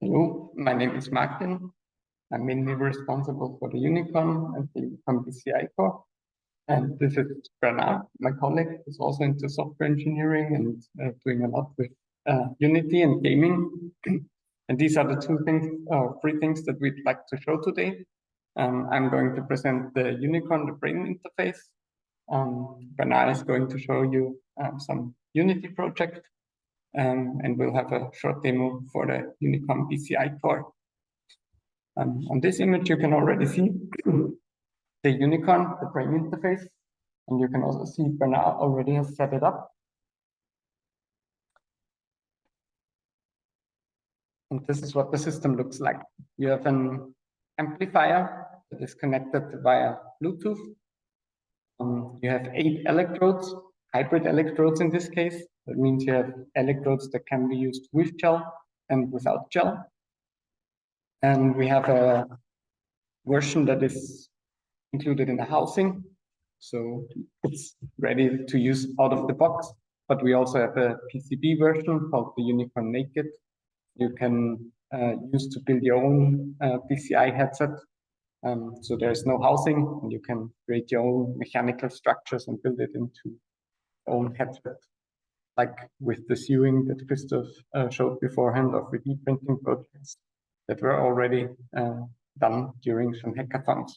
Hello, my name is Martin. I'm mainly responsible for the Unicorn and the Unicorn BCI core. And this is Bernard, my colleague, who's also into software engineering and doing a lot with Unity and gaming. And these are the three things that we'd like to show today. I'm going to present the Unicorn, the brain interface. Bernard is going to show you some Unity project. And we'll have a short demo for the Unicorn BCI core. On this image, you can already see the Unicorn, the brain interface, and you can also see Bernard already has set it up. And this is what the system looks like. You have an amplifier that is connected via Bluetooth. You have 8 electrodes, hybrid electrodes in this case. That means you have electrodes that can be used with gel and without gel. And we have a version that is included in the housing. So it's ready to use out of the box. But we also have a PCB version called the Unicorn Naked. You can use to build your own BCI headset. So there's no housing, and you can create your own mechanical structures and build it into your own headset. Like with the sewing that Christoph showed beforehand of 3D printing projects that were already done during some hackathons.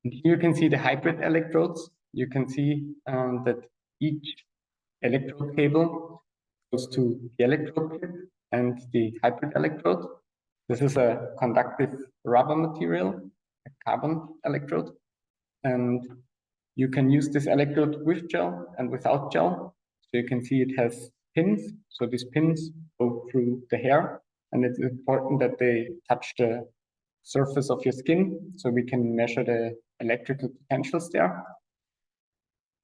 And here you can see the hybrid electrodes. You can see that each electrode cable goes to the electrode kit and the hybrid electrode. This is a conductive rubber material, a carbon electrode. And you can use this electrode with gel and without gel. So you can see it has pins. So these pins go through the hair. And it's important that they touch the surface of your skin so we can measure the electrical potentials there.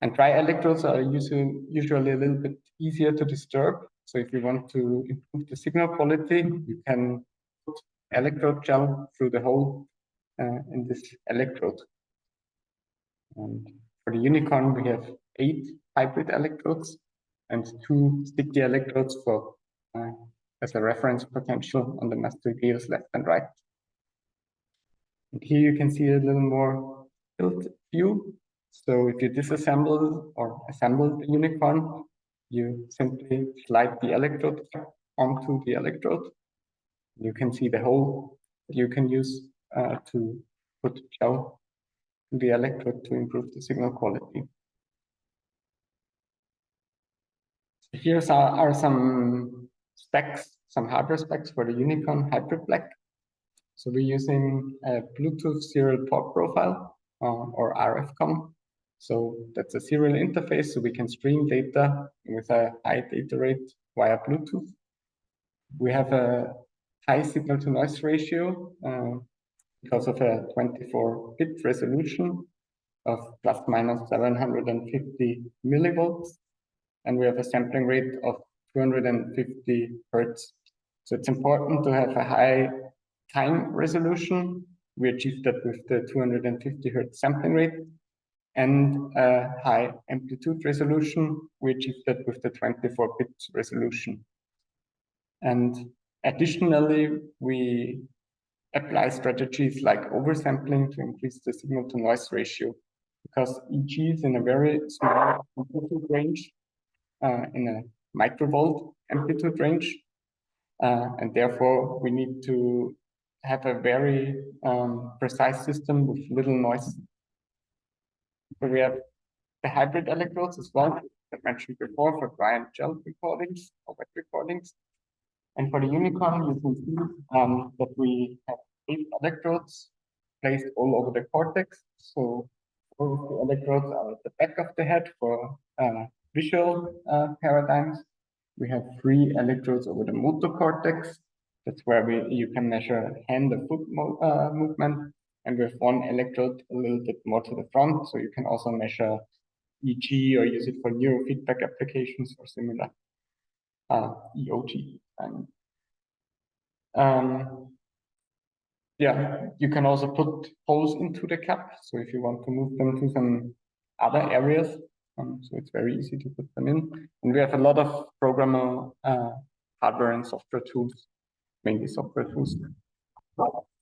And dry electrodes are usually a little bit easier to disturb. So if you want to improve the signal quality, you can put electrode gel through the hole in this electrode. And for the Unicorn, we have 8 hybrid electrodes and 2 sticky electrodes for as a reference potential on the master gears left and right. And here you can see a little more built view. So if you disassemble or assemble the Unicorn, you simply slide the electrode onto the electrode. You can see the hole that you can use to put gel to the electrode to improve the signal quality. So here are some specs, some hardware specs for the Unicorn Hybrid Black. So we're using a Bluetooth serial port profile or RFCOM. So that's a serial interface, so we can stream data with a high data rate via Bluetooth. We have a high signal to noise ratio because of a 24-bit resolution of plus minus 750 millivolts. And we have a sampling rate of 250 hertz. So it's important to have a high time resolution. We achieved that with the 250 hertz sampling rate, and a high amplitude resolution. We achieved that with the 24-bit resolution. And additionally, we apply strategies like oversampling to increase the signal to noise ratio, because EG is in a very small amplitude range, in a microvolt amplitude range. And therefore, we need to have a very precise system with little noise. So we have the hybrid electrodes as well, as I mentioned before, for dry and gel recordings or wet recordings. And for the Unicorn, you can see that we have 8 electrodes placed all over the cortex. So 4 of the electrodes are at the back of the head for visual paradigms. We have 3 electrodes over the motor cortex. That's where you can measure hand or foot movement. And we have 1 electrode a little bit more to the front, so you can also measure EG or use it for neurofeedback applications or similar EOG. Yeah, you can also put holes into the cap. So if you want to move them to some other areas, so it's very easy to put them in. And we have a lot of programmable hardware and software tools, mainly software tools.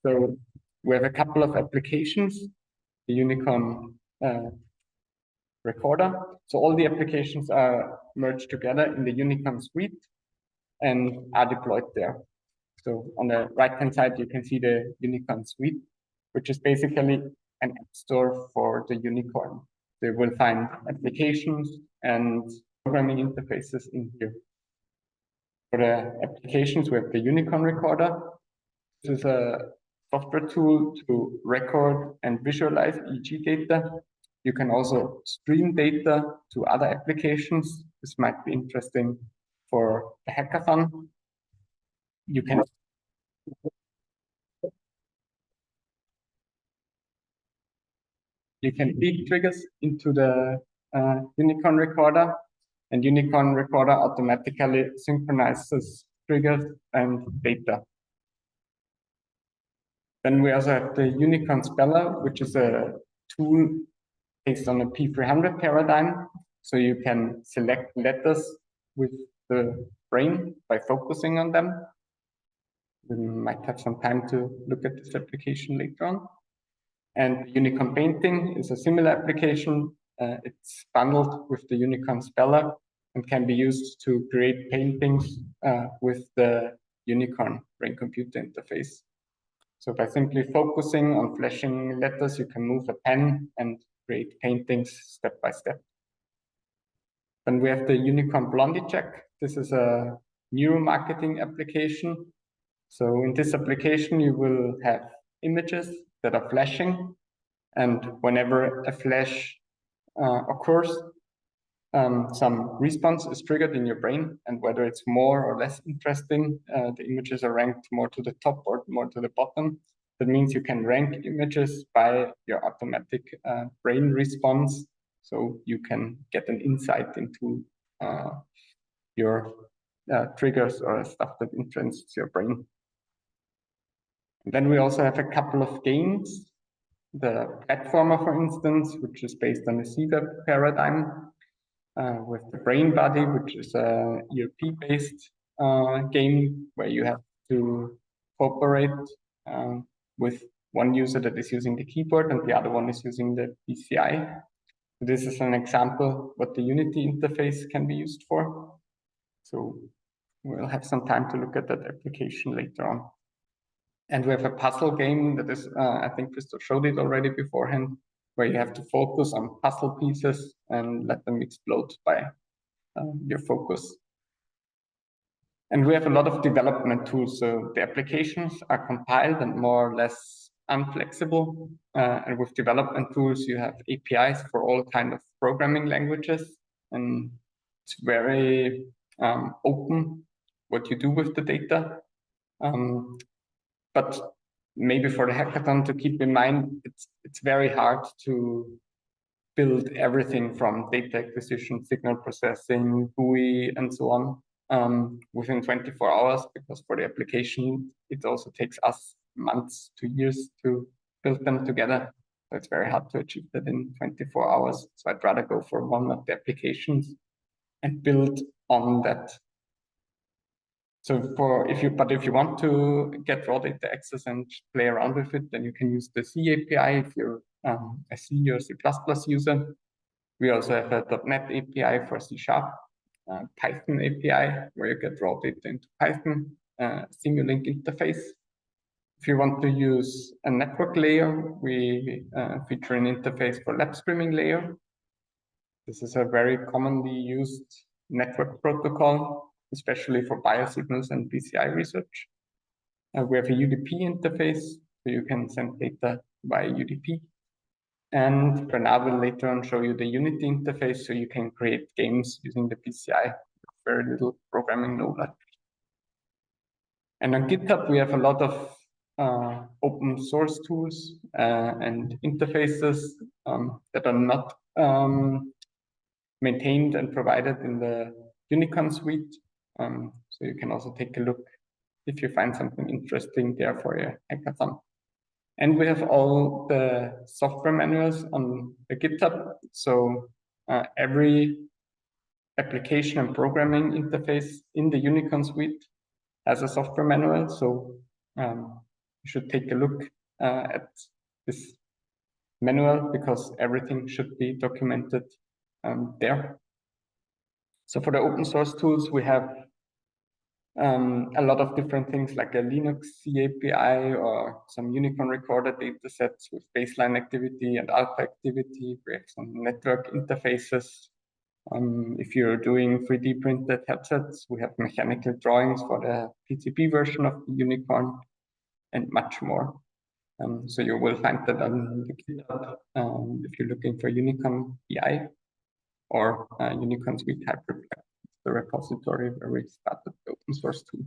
So we have a couple of applications, the Unicorn recorder. So all the applications are merged together in the Unicorn suite and are deployed there. So on the right-hand side, you can see the Unicorn suite, which is basically an app store for the Unicorn. They will find applications and programming interfaces in here. For the applications, we have the Unicorn recorder. This is a software tool to record and visualize EEG data. You can also stream data to other applications. This might be interesting for a hackathon. You can feed triggers into the Unicorn recorder, and Unicorn recorder automatically synchronizes triggers and data. Then we also have the Unicorn speller, which is a tool based on a P300 paradigm. So you can select letters with the brain by focusing on them. We might have some time to look at this application later on. And Unicorn painting is a similar application. It's bundled with the Unicorn speller and can be used to create paintings with the Unicorn brain-computer interface. So by simply focusing on flashing letters, you can move a pen and create paintings step by step. Then we have the Unicorn Blondie check. This is a neuromarketing application. So in this application, you will have images that are flashing, and whenever a flash occurs, some response is triggered in your brain, and whether it's more or less interesting, the images are ranked more to the top or more to the bottom. That means you can rank images by your automatic brain response, so you can get an insight into your triggers or stuff that interests your brain. And then we also have a couple of games. The platformer, for instance, which is based on the CWeb paradigm, with the Brain Buddy, which is a ERP-based game where you have to cooperate with one user that is using the keyboard and the other one is using the BCI. This is an example what the Unity interface can be used for. So we'll have some time to look at that application later on. And we have a puzzle game that is, I think Christoph showed it already beforehand, where you have to focus on puzzle pieces and let them explode by your focus. And we have a lot of development tools. So the applications are compiled and more or less unflexible. And with development tools, you have APIs for all kind of programming languages. And it's very open what you do with the data. But maybe for the hackathon to keep in mind, it's very hard to build everything from data acquisition, signal processing, GUI, and so on within 24 hours, because for the application, it also takes us months to years to build them together. So it's very hard to achieve that in 24 hours. So I'd rather go for one of the applications and build on that. So if you want to get raw data access and play around with it, then you can use the C API if you're a C or C++ user. We also have a .NET API for C#, Python API, where you get raw data into Python, Simulink interface. If you want to use a network layer, we feature an interface for lab streaming layer. This is a very commonly used network protocol, especially for biosignals and BCI research. We have a UDP interface, so you can send data via UDP. And Bernard will later on show you the Unity interface, so you can create games using the BCI with very little programming knowledge. And on GitHub, we have a lot of open source tools and interfaces that are not maintained and provided in the Unicorn suite. So you can also take a look if you find something interesting there for your hackathon. And we have all the software manuals on the GitHub. So every application and programming interface in the Unicorn suite has a software manual. So you should take a look at this manual because everything should be documented there. So for the open source tools, we have a lot of different things like a Linux CAPI or some Unicorn recorder datasets with baseline activity and alpha activity. We have some network interfaces. If you're doing 3D printed headsets, we have mechanical drawings for the PCB version of the Unicorn and much more. So you will find that on the GitHub if you're looking for Unicorn BI or Unicorn Suite Hyperplex, the repository where we started the open source tool.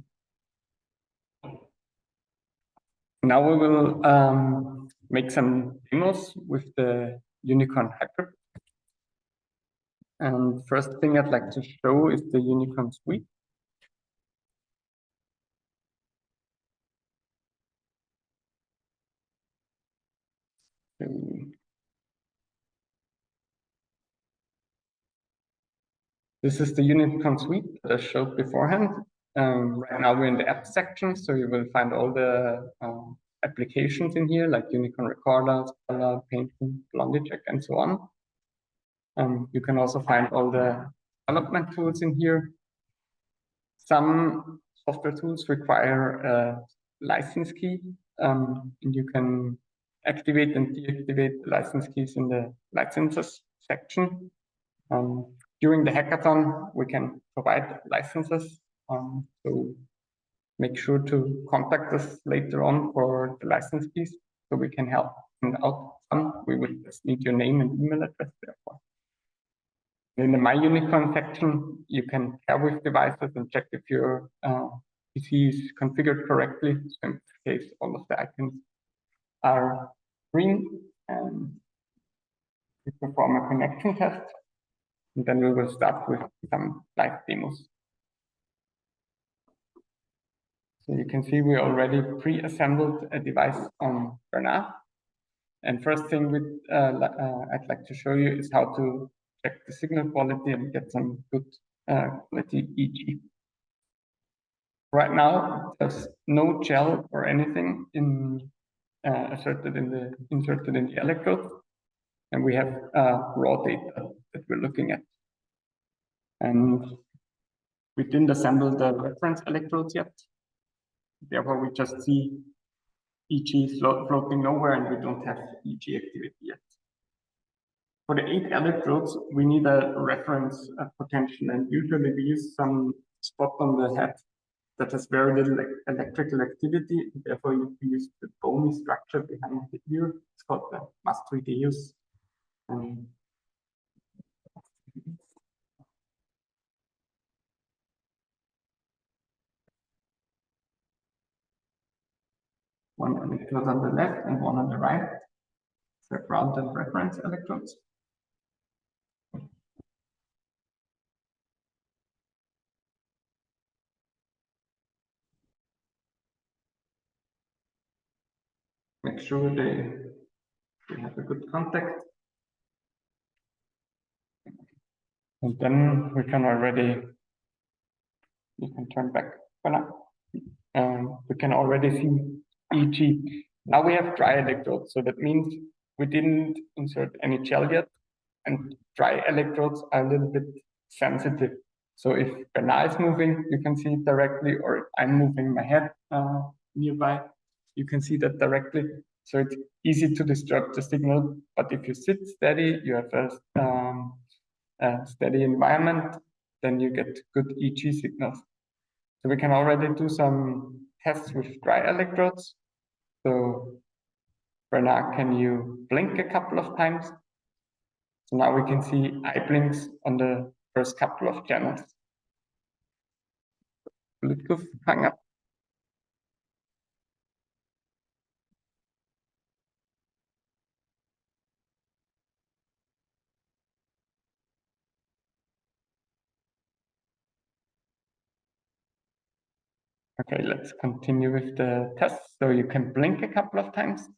Now we will make some demos with the Unicorn Hyperplex. And first thing I'd like to show is the Unicorn Suite. This is the Unicorn Suite that I showed beforehand. Right now we're in the app section, so you will find all the applications in here, like Unicorn Recorder, Scala, Painting, BlondieCheck, and so on. You can also find all the development tools in here. Some software tools require a license key, and you can activate and deactivate the license keys in the licenses section. During the hackathon, we can provide licenses, so make sure to contact us later on for the license keys so we can help out some. We will just need your name and email address therefore. In the My Unicorn section, you can pair with devices and check if your PC is configured correctly. So in this case, all of the icons are green, and we perform a connection test. And then we will start with some live demos. So you can see we already pre-assembled a device on Bernard. And first thing I'd like to show you is how to check the signal quality and get some good quality EG. Right now, there's no gel or anything inserted in the electrode, and we have raw data that we're looking at. And we didn't assemble the reference electrodes yet. Therefore, we just see EG floating nowhere, and we don't have EG activity yet. For the 8 electrodes, we need a reference potential, and usually we use some spot on the head that has very little electrical activity. Therefore, you use the bony structure behind the ear. It's called the mastoideus. One electrode on the left and one on the right. So ground and reference electrodes. Make sure they have a good contact. And then we can turn back. Voilà. We can already see EG. Now we have dry electrodes, so that means we didn't insert any gel yet, and dry electrodes are a little bit sensitive. So if Bernard is moving, you can see it directly, or if I'm moving my head nearby, you can see that directly. So it's easy to disturb the signal, but if you sit steady, you have a steady environment, then you get good EG signals. So we can already do some tests with dry electrodes. So Bernard, can you blink a couple of times? So now we can see eye blinks on the first couple of channels. Bluetooth hang up. Okay, let's continue with the test. So you can blink a couple of times.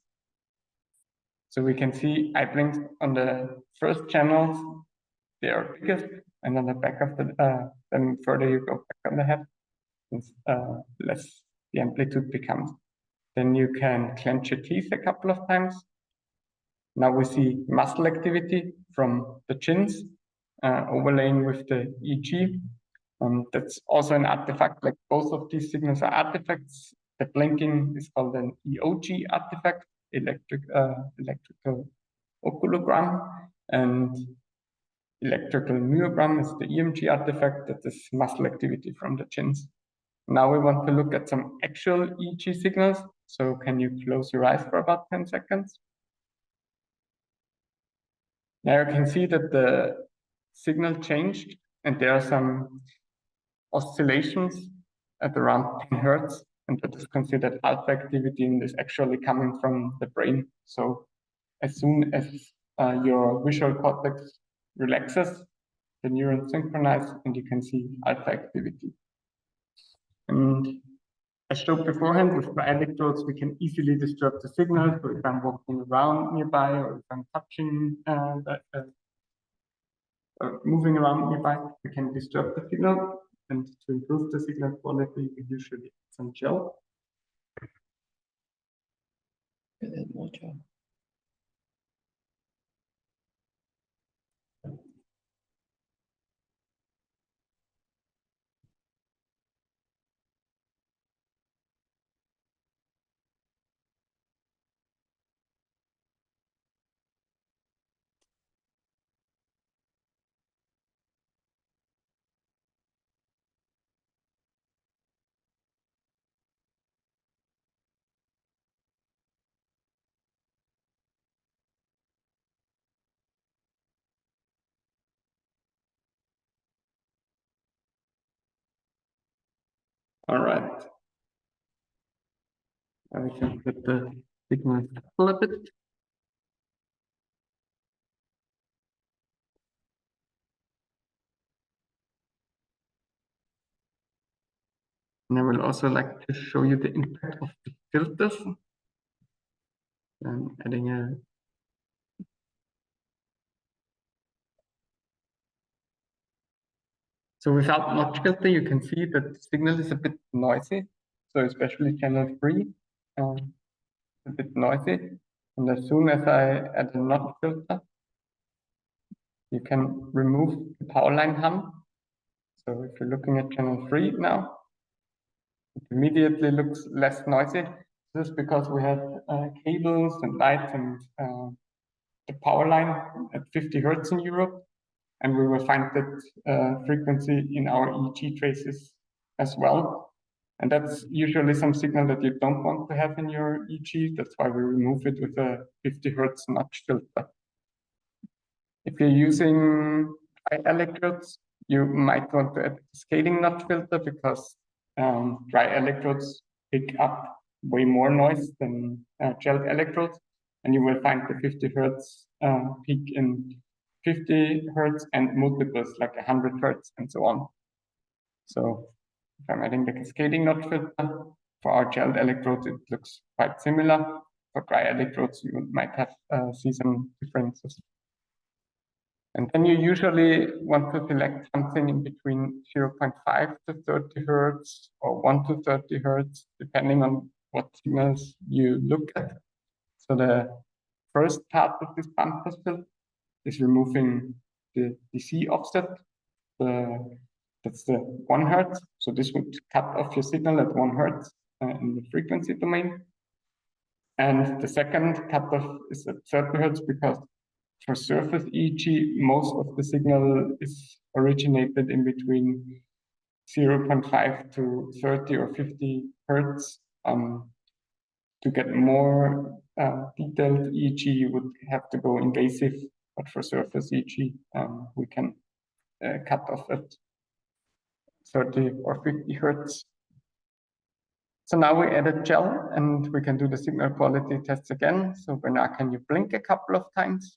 So we can see eye blinks on the first channels. They are biggest, and on the back of the, then further you go back on the head, less the amplitude becomes. Then you can clench your teeth a couple of times. Now we see muscle activity from the chins overlaying with the EG. That's also an artifact, like both of these signals are artifacts. The blinking is called an EOG artifact, electrical oculogram, and electrical myogram is the EMG artifact, that is muscle activity from the chins. Now we want to look at some actual EEG signals. So can you close your eyes for about 10 seconds? Now you can see that the signal changed, and there are some oscillations at around 10 hertz, and that is considered alpha activity and is actually coming from the brain. So as soon as your visual cortex relaxes, the neurons synchronize and you can see alpha activity. And as showed beforehand, with electrodes, we can easily disturb the signal. So if I'm walking around nearby, or if I'm touching moving around nearby, we can disturb the signal. And to improve the signal quality, we usually add some gel. More gel. All right. Now we can put the signal a little bit. And I will also like to show you the impact of the filters. I'm adding a So without notch filter, you can see that the signal is a bit noisy. So especially channel 3, a bit noisy. And as soon as I add a notch filter, you can remove the power line hum. So if you're looking at channel 3 now, it immediately looks less noisy. This is because we have cables and lights and the power line at 50 hertz in Europe. And we will find that frequency in our EEG traces as well. And that's usually some signal that you don't want to have in your EEG. That's why we remove it with a 50 hertz notch filter. If you're using dry electrodes, you might want to add a scaling notch filter because dry electrodes pick up way more noise than gelled electrodes. And you will find the 50 hertz peak in 50 hertz and multiples like 100 hertz and so on. So if I'm adding the cascading notch filter, for our gelled electrodes, it looks quite similar. For dry electrodes, you might have see some differences. And then you usually want to select something in between 0.5 to 30 hertz or 1 to 30 hertz, depending on what signals you look at. So the first part of this bandpass filter is removing the DC offset. That's the 1 hertz. So this would cut off your signal at 1 hertz in the frequency domain. And the second cutoff is at 30 hertz because for surface EEG, most of the signal is originated in between 0.5 to 30 or 50 hertz. To get more detailed EEG, you would have to go invasive, but for surface EEG, we can cut off at 30 or 50 hertz. So now we added gel and we can do the signal quality tests again. So Bernard, can you blink a couple of times?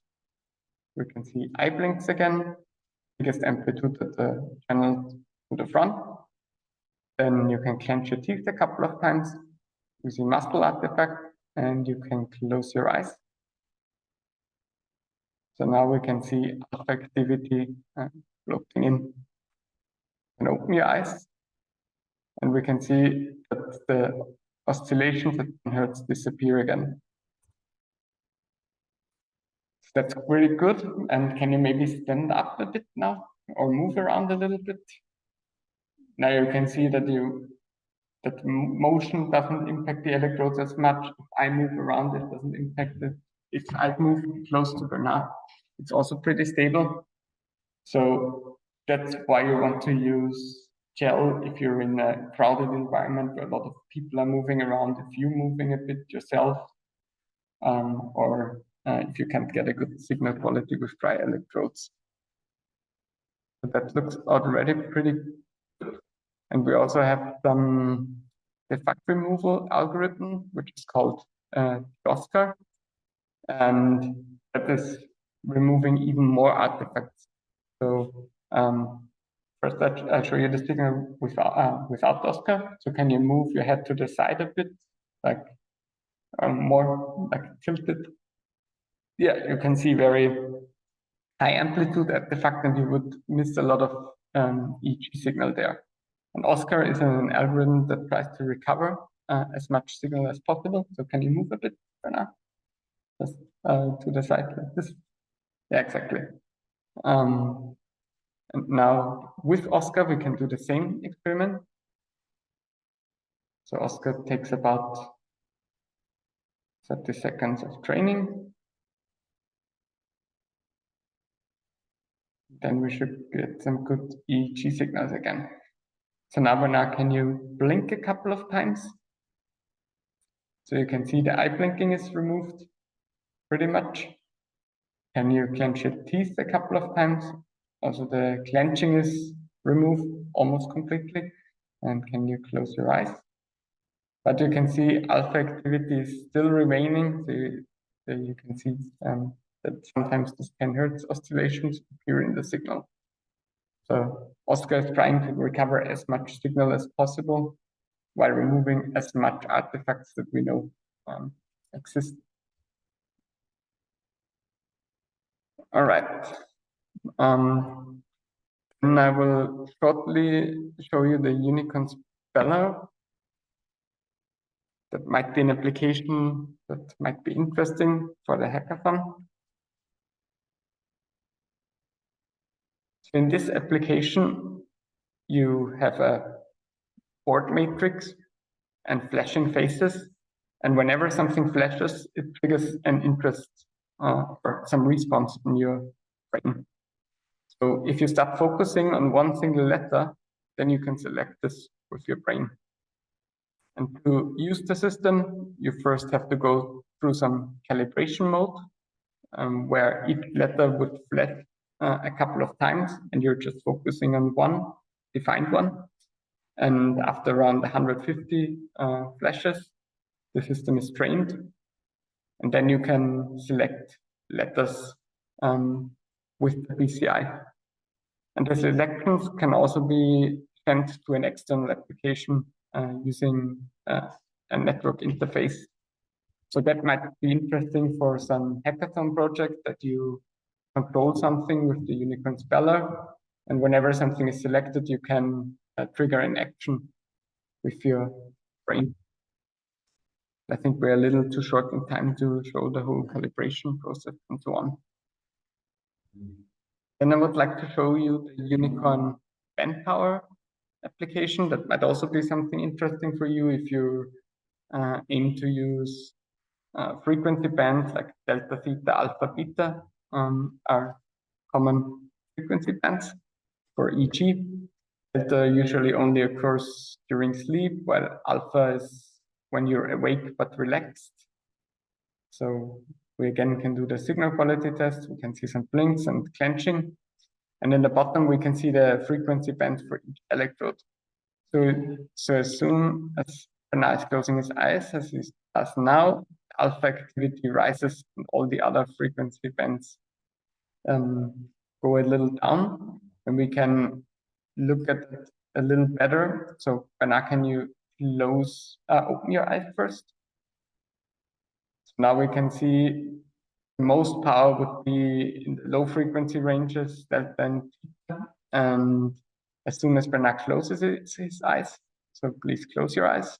We can see eye blinks again, biggest amplitude at the channel to the front. Then you can clench your teeth a couple of times using muscle artifact, and you can close your eyes. So now we can see alpha activity floating in. And open your eyes, and we can see that the oscillations at 10 Hertz disappear again. So that's pretty good. And can you maybe stand up a bit now or move around a little bit? Now you can see that motion doesn't impact the electrodes as much. If I move around, it doesn't impact it. If I move close to Bernard, it's also pretty stable. So that's why you want to use gel if you're in a crowded environment where a lot of people are moving around, if you're moving a bit yourself, or if you can't get a good signal quality with dry electrodes. So that looks already pretty good. And we also have some defect removal algorithm, which is called Oscar, and that is removing even more artifacts. So first, I'll show you the signal without Oscar. So can you move your head to the side a bit, like more like tilted? Yeah, you can see very high amplitude artifact, and you would miss a lot of EG signal there. And Oscar is an algorithm that tries to recover as much signal as possible. So can you move a bit for now? Just to the side like this. Yeah, exactly. And now with Oscar, we can do the same experiment. So Oscar takes about 30 seconds of training. Then we should get some good EEG signals again. So now can you blink a couple of times? So you can see the eye blinking is removed pretty much. Can you clench your teeth a couple of times? Also the clenching is removed almost completely. And can you close your eyes? But you can see alpha activity is still remaining. So you can see that sometimes the 10 Hertz oscillations appear in the signal. So Oscar is trying to recover as much signal as possible while removing as much artifacts that we know exist. All right. And I will shortly show you the Unicorn speller. That might be an application that might be interesting for the hackathon. So in this application, you have a board matrix and flashing faces. And whenever something flashes, it triggers an interest or some response in your brain. So if you start focusing on one single letter, then you can select this with your brain. And to use the system, you first have to go through some calibration mode, where each letter would flash a couple of times, and you're just focusing on one defined one. And after around 150 flashes, the system is trained. And then you can select letters with the BCI. And the selections can also be sent to an external application using a network interface. So that might be interesting for some hackathon project that you control something with the Unicorn speller. And whenever something is selected, you can trigger an action with your brain. I think we're a little too short in time to show the whole calibration process and so on. Then I would like to show you the Unicorn band power application. That might also be something interesting for you if you aim to use frequency bands like delta, theta, alpha, beta are common frequency bands for EG. Delta usually only occurs during sleep, while alpha is when you're awake but relaxed. So we again can do the signal quality test. We can see some blinks and clenching. And in the bottom, we can see the frequency band for each electrode. So as soon as Bernard is closing his eyes, as he does now, alpha activity rises and all the other frequency bands go a little down. And we can look at it a little better. So Bernard, can you open your eyes first? So now we can see the most power would be in the low frequency ranges, delta and theta. And as soon as Bernard closes his eyes, so please close your eyes,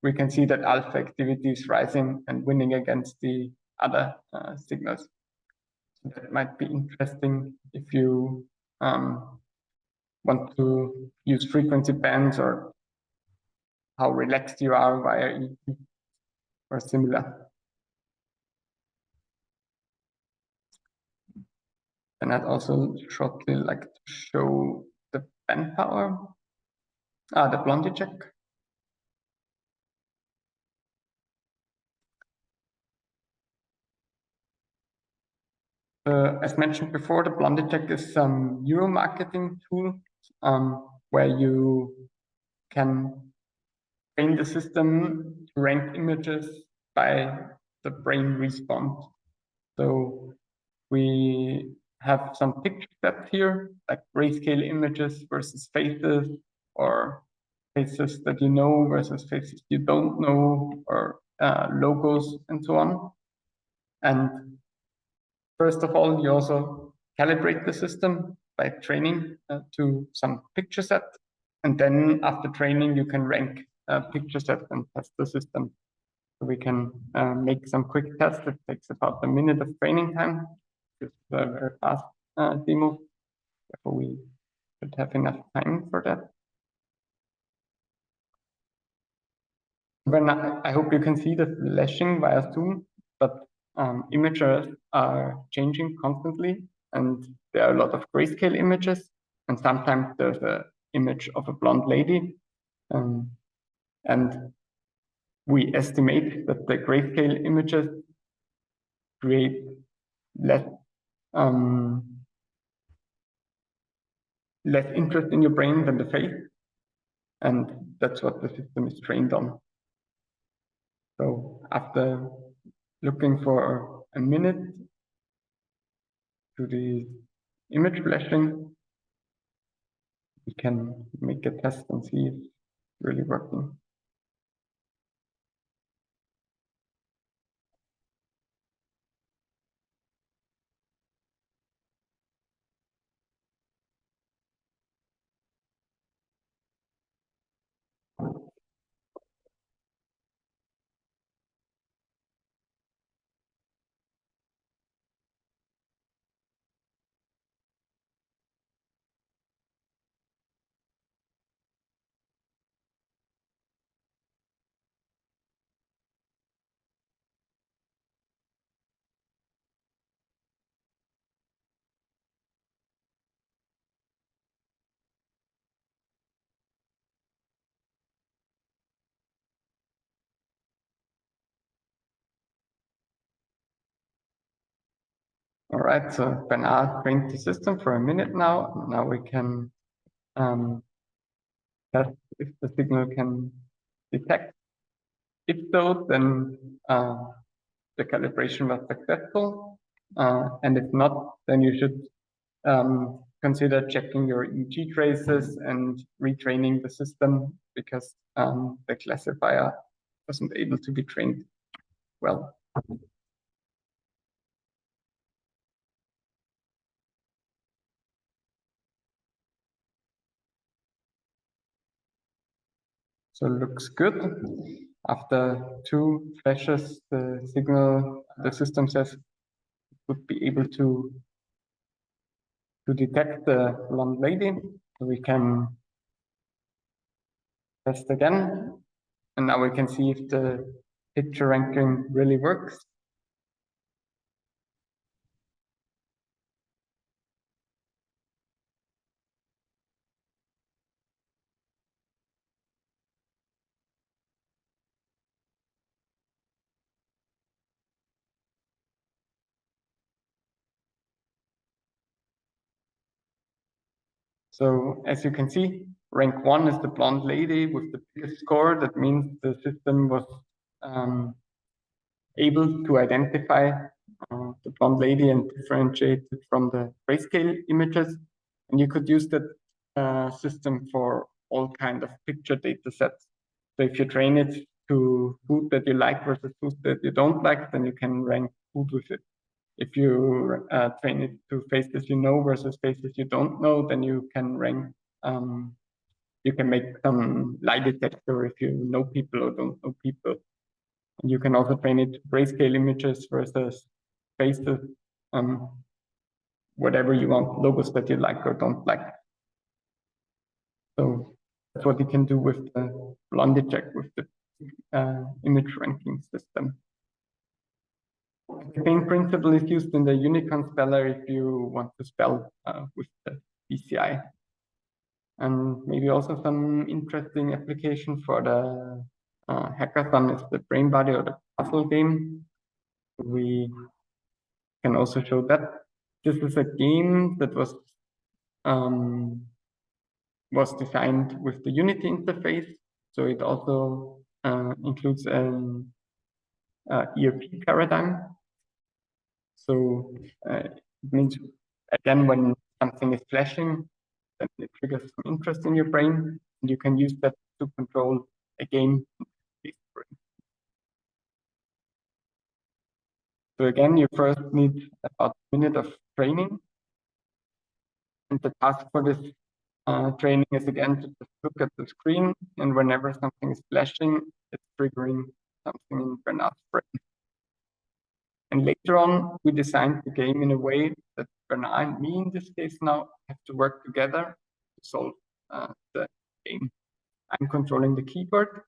we can see that alpha activity is rising and winning against the other signals. So that might be interesting if you want to use frequency bands or how relaxed you are via EEG or similar. And I'd also shortly like to show the band power, the Blondie check. As mentioned before, the Blondie check is some neuromarketing tool where you can train the system to rank images by the brain response. So we have some picture sets here, like grayscale images versus faces, or faces that you know versus faces you don't know, or logos and so on. And first of all, you also calibrate the system by training to some picture set. And then after training, you can rank picture set and test the system. So we can make some quick tests. It takes about a minute of training time. It's a very fast demo. Therefore, we should have enough time for that. When I hope you can see the flashing via Zoom, but images are changing constantly, and there are a lot of grayscale images, and sometimes there's an image of a blonde lady, and we estimate that the grayscale images create less less interest in your brain than the face, and that's what the system is trained on. So after looking for a minute to the image flashing, we can make a test and see if it's really working. All right, so Bernard trained the system for a minute now. Now we can test if the signal can detect. If so, then the calibration was successful. And if not, then you should consider checking your EEG traces and retraining the system because the classifier wasn't able to be trained well. So it looks good. After 2 flashes, the system says it would be able to detect the blonde lady. So we can test again. And now we can see if the picture ranking really works. So as you can see, rank 1 is the blonde lady with the biggest score. That means the system was able to identify the blonde lady and differentiate it from the grayscale images. And you could use that system for all kind of picture data sets. So if you train it to food that you like versus food that you don't like, then you can rank food with it. if you train it to faces you know versus faces you don't know, then you can rank. You can make some lie detector if you know people or don't know people. And you can also train it to grayscale images versus faces, whatever you want, logos that you like or don't like. So that's what you can do with the g.tec, with the image ranking system. The same principle is used in the Unicorn speller if you want to spell with the BCI. And maybe also some interesting application for the hackathon is the brain body or the puzzle game. We can also show that. This is a game that was designed with the Unity interface. So it also includes an ERP paradigm. So it means, again, when something is flashing, then it triggers some interest in your brain, and you can use that to control a game. So again, you first need about a minute of training. And the task for this training is again to just look at the screen, and whenever something is flashing, it's triggering something in Bernard's brain. And later on, we designed the game in a way that Bernard and me, in this case now, have to work together to solve the game. I'm controlling the keyboard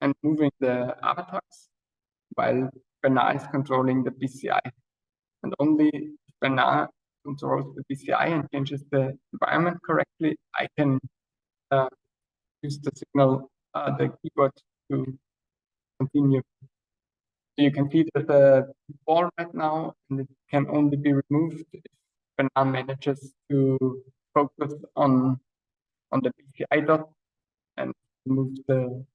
and moving the avatars, while Bernard is controlling the BCI. And only if Bernard controls the BCI and changes the environment correctly, I can use the signal, the keyboard, to continue. So you can see there's a ball right now, and it can only be removed if Bernard manages to focus on the BCI dot and move the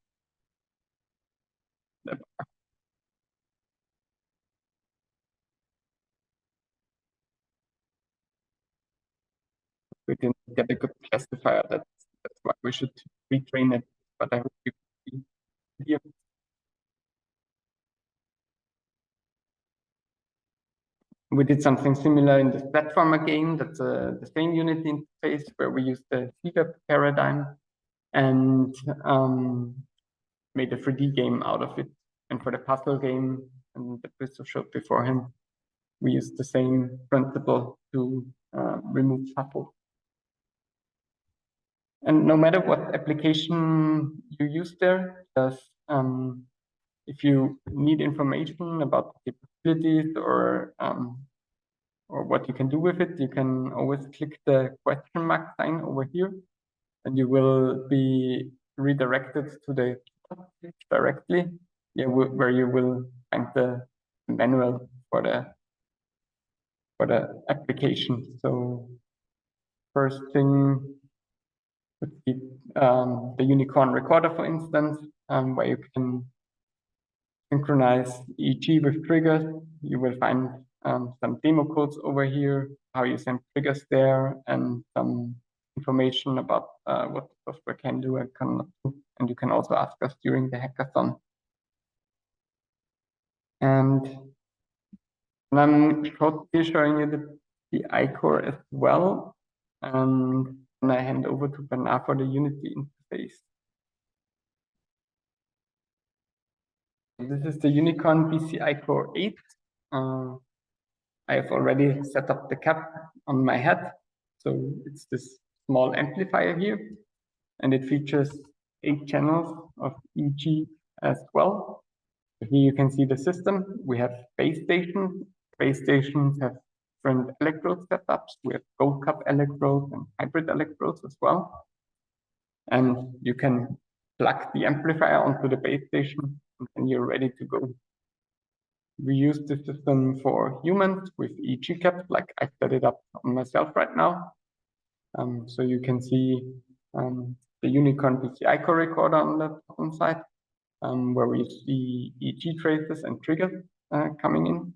bar. We didn't get a good classifier. That's why we should retrain it. But I hope you can see here. We did something similar in this platformer game. That's the same Unity interface where we used the CWeb paradigm and made a 3D game out of it. And for the puzzle game, and that Christoph showed beforehand, we used the same principle to remove puzzles. And no matter what application you use there, if you need information about the capabilities or what you can do with it, you can always click the question mark sign over here, and you will be redirected to the page directly, where you will find the manual for the application. So first thing would be the Unicorn recorder, for instance, where you can synchronize EEG with triggers. You will find some demo codes over here, how you send triggers there, and some information about what the software can do and cannot do. And you can also ask us during the hackathon. And I'm shortly showing you the iCore as well. And I hand over to Bernard for the Unity interface. This is the Unicorn BCI Core-8. I have already set up the cap on my head. So it's this small amplifier here, and it features 8 channels of EEG as well. So here you can see the system. We have base stations. Base stations have different electrode setups. We have gold cup electrodes and hybrid electrodes as well. And you can plug the amplifier onto the base station, and you're ready to go. We use the system for humans with EEG caps, like I set it up on myself right now. So you can see the Unicorn BCI core recorder on the bottom side, where we see EEG traces and triggers coming in.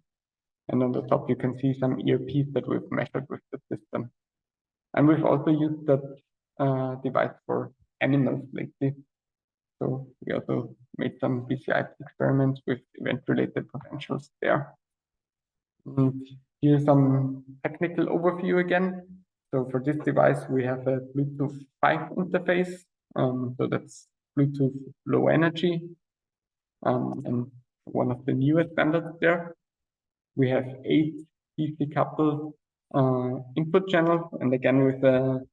And on the top, you can see some ERPs that we've measured with the system. And we've also used that device for animals lately. So we also made some BCI experiments with event-related potentials there. Here's some technical overview again. So for this device, we have a Bluetooth 5 interface. So that's Bluetooth low energy, and one of the newest standards there. We have 8 DC coupled input channels, and again with a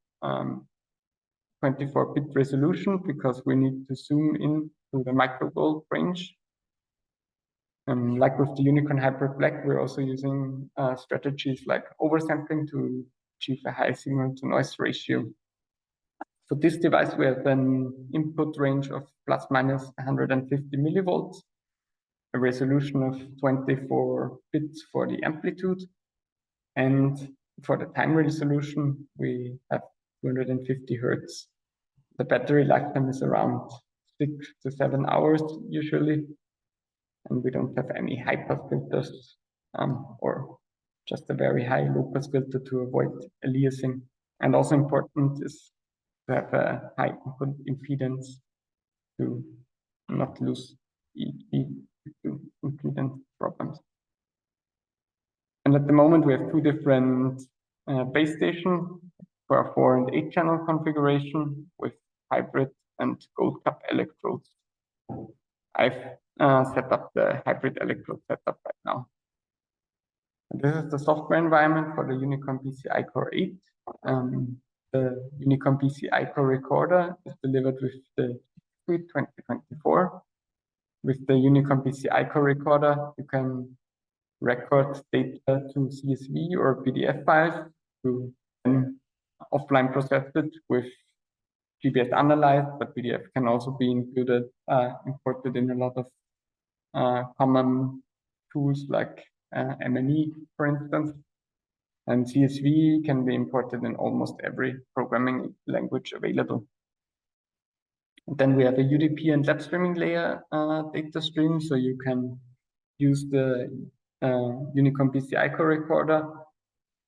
24-bit resolution because we need to zoom in to the microvolt range. Like with the Unicorn Hybrid Black, we're also using strategies like oversampling to achieve a high signal to noise ratio. For this device, we have an input range of plus minus 150 millivolts, a resolution of 24 bits for the amplitude, and for the time resolution, we have 250 hertz. The battery lifetime is around 6 to 7 hours usually, and we don't have any high pass filters or just a very high low pass filter to avoid aliasing. And also important is to have a high input impedance to not lose impedance problems. And at the moment, we have 2 different base stations for a 4 and 8 channel configuration with hybrid and gold cup electrodes. I've set up the hybrid electrode setup right now. And this is the software environment for the Unicorn BCI Core-8. The Unicorn BCI Core recorder is delivered with the Suite 2024. With the Unicorn BCI Core recorder, you can record data to CSV or PDF files to then offline process it with GPS analyzed, but PDF can also be included, imported in a lot of common tools like M&E, for instance. And CSV can be imported in almost every programming language available. And then we have a UDP and lab streaming layer data stream, so you can use the Unicorn BCI Core recorder